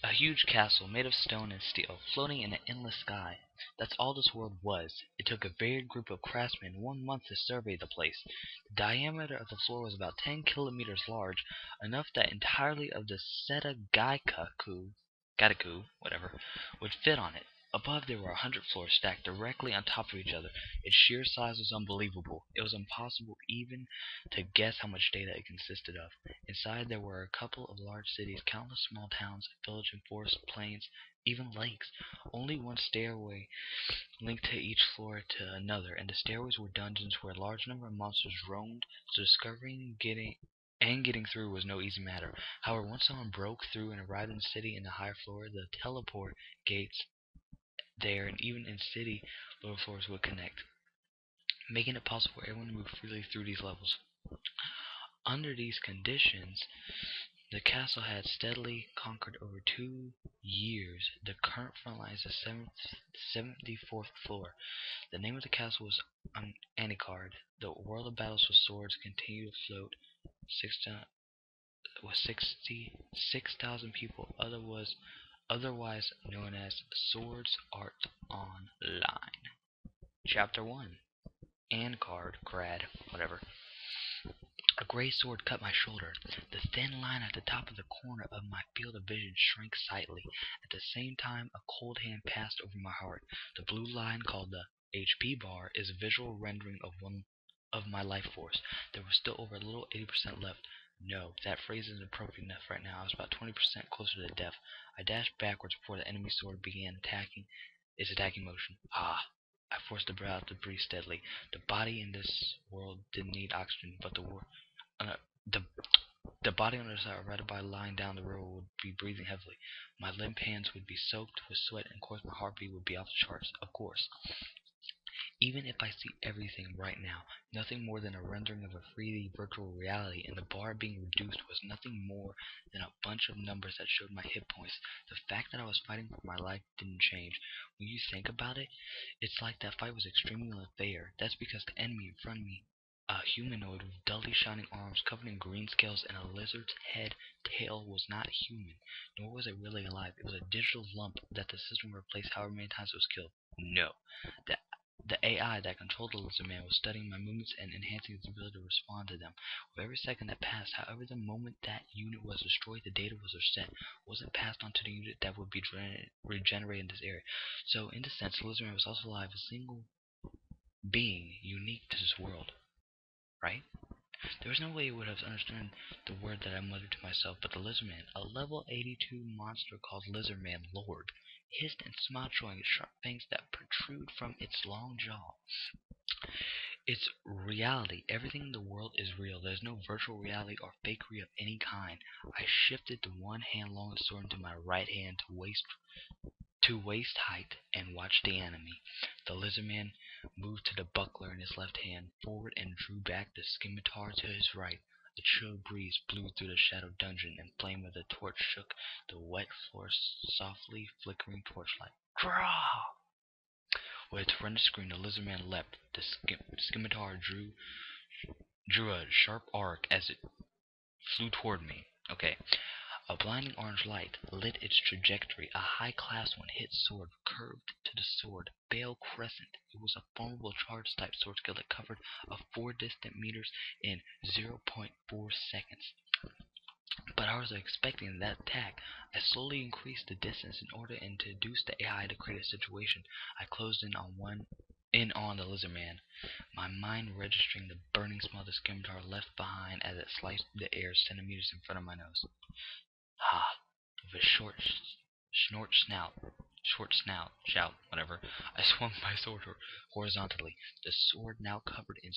A huge castle made of stone and steel, floating in an endless sky. That's all this world was. It took a varied group of craftsmen 1 month to survey the place. The diameter of the floor was about 10 kilometers large, enough that entirely of the Gataku, whatever, would fit on it. Above there were 100 floors stacked directly on top of each other. Its sheer size was unbelievable. It was impossible even to guess how much data it consisted of. Inside there were a couple of large cities, countless small towns, a village and forest, plains, even lakes. Only one stairway linked to each floor to another, and the stairways were dungeons where a large number of monsters roamed, so discovering getting through was no easy matter. However, once someone broke through and arrived in the city in the higher floor, the teleport gates there and even in city lower floors would connect, making it possible for everyone to move freely through these levels. Under these conditions, the castle had steadily conquered over 2 years. The current front line is the 74th floor. The name of the castle was Anikard. The world of battles with swords continued to float. 66,000 people, otherwise known as Swords Art Online. Chapter 1. Anikard, Grad, whatever. A gray sword cut my shoulder. The thin line at the top of the corner of my field of vision shrank slightly. At the same time, a cold hand passed over my heart. The blue line, called the HP bar, is a visual rendering of my life force. There was still over a little 80% left. No, that phrase isn't appropriate enough right now. I was about 20% closer to death. I dashed backwards before the enemy sword began its attacking motion. I forced the breath out to breathe steadily. The body in this world didn't need oxygen, but the body on the other side, right by lying down the road, would be breathing heavily. My limp hands would be soaked with sweat, and of course my heartbeat would be off the charts. Of course. Even if I see everything right now, nothing more than a rendering of a 3D virtual reality, and the bar being reduced was nothing more than a bunch of numbers that showed my hit points. The fact that I was fighting for my life didn't change. When you think about it, it's like that fight was extremely unfair. That's because the enemy in front of me, a humanoid with dully shining arms covered in green scales and a lizard's head tail, was not human, nor was it really alive. It was a digital lump that the system replaced however many times it was killed. No. The AI that controlled the lizard man was studying my movements and enhancing its ability to respond to them. With every second that passed, however, the moment that unit was destroyed, the data was reset. Wasn't passed on to the unit that would be regenerated in this area. So, in this sense, the lizard man was also alive, a single being unique to this world. Right? There was no way it would have understood the word that I muttered to myself, but the lizard man, a level 82 monster called Lizard Man Lord, hissed and smiled, showing its sharp fangs that protrude from its long jaw. It's reality. Everything in the world is real. There's no virtual reality or fakery of any kind. I shifted the one hand long sword into my right hand to waist height and watched the enemy. The lizard man moved to the buckler in his left hand forward and drew back the scimitar to his right. A chill breeze blew through the shadowed dungeon, and flame of the torch shook the wet floor, softly flickering torchlight. Draw! With a horrendous scream, the lizard man leapt. The scimitar drew a sharp arc as it flew toward me. Okay. A blinding orange light lit its trajectory. A high-class one-hit sword curved to the sword. Bale Crescent. It was a formidable charge-type sword skill that covered a 4 distant meters in 0.4 seconds. But I was expecting that attack. I slowly increased the distance in order to induce the AI to create a situation. I closed in on the lizard man, my mind registering the burning smell the scimitar left behind as it sliced the air centimeters in front of my nose. With a short snout, shout, whatever, I swung my sword horizontally. The sword now covered in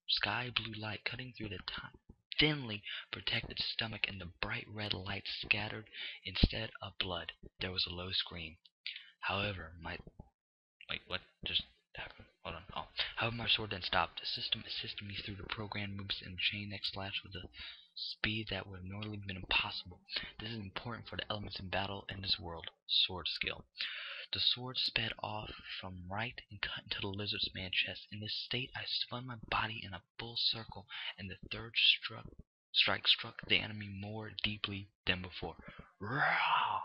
sky blue light, cutting through the thinly protected stomach, and the bright red light scattered instead of blood. There was a low scream. However, what just happened? Hold on. However, my sword then stopped. The system assisted me through the programmed moves and chain next slash with a speed that would have normally been impossible. This is important for the elements in battle in this world. Sword skill. The sword sped off from right and cut into the lizard man's chest. In this state, I spun my body in a full circle, and the third strike struck the enemy more deeply than before. Roar!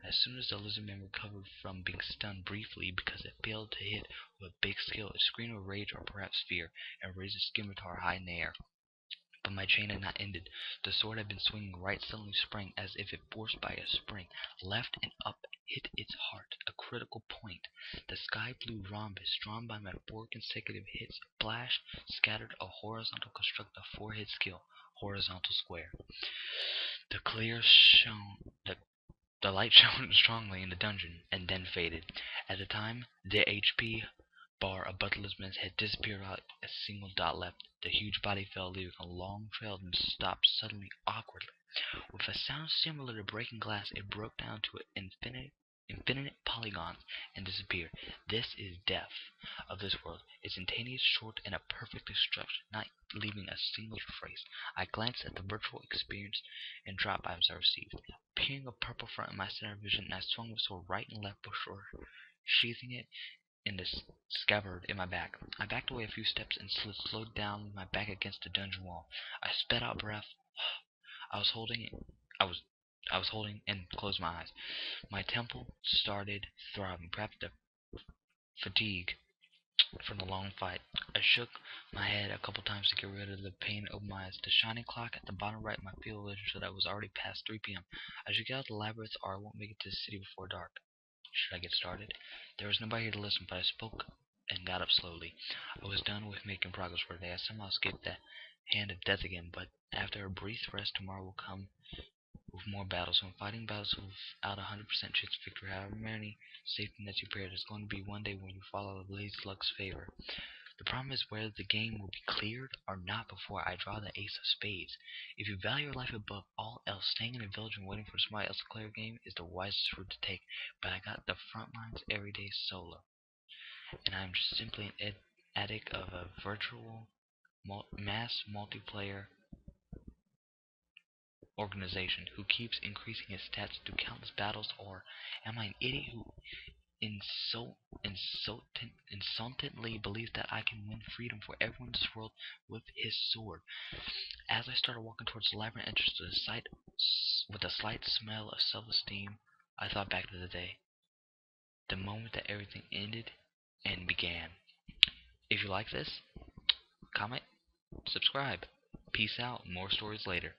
As soon as the lizardman recovered from being stunned briefly because it failed to hit with big skill, it screamed with rage or perhaps fear, and raised its scimitar high in the air. But my chain had not ended. The sword had been swinging right, suddenly sprang as if it forced by a spring, left and up, hit its heart, a critical point. The sky blue rhombus, drawn by my 4 consecutive hits, flashed, scattered a horizontal construct of 4 hit skill, horizontal square. The clear shone, the light shone strongly in the dungeon, and then faded. At the time, the HP bar above the lizardman's head disappeared without a single dot left. The huge body fell, leaving a long trail, and stopped suddenly, awkwardly. With a sound similar to breaking glass, it broke down to infinite polygons and disappeared. This is death of this world. Instantaneous, short, and a perfect destruction, not leaving a single trace. I glanced at the virtual experience and drop items I received. Appearing a purple front in my center of vision, I swung the sword right and left before sheathing it in the scabbard in my back. I backed away a few steps and slowed down my back against the dungeon wall. I sped out breath. I was holding and closed my eyes. My temple started throbbing, perhaps the fatigue from the long fight. I shook my head a couple times to get rid of the pain of my eyes. The shining clock at the bottom right of my field of vision showed that it was already past 3 p.m. I should get out of the labyrinth or I won't make it to the city before dark. Should I get started? There was nobody here to listen, but I spoke and got up slowly. I was done with making progress for the day. I somehow escaped the hand of death again, but after a brief rest, tomorrow will come with more battles. When fighting battles without 100% chance of victory, however many safety nets you prepared, there's going to be one day when you fall out of lazy luck's favor. The problem is whether the game will be cleared or not before I draw the ace of spades. If you value your life above all else, staying in a village and waiting for somebody else to clear a game is the wisest route to take. But I got the front lines every day solo, and I'm just simply an addict of a virtual mass multiplayer organization who keeps increasing his stats through countless battles, or am I an idiot who insultantly believes that I can win freedom for everyone in this world with his sword? As I started walking towards the labyrinth entrance to the site with a slight smell of self-esteem, I thought back to the day, the moment that everything ended and began. If you like this, comment, subscribe. Peace out. More stories later.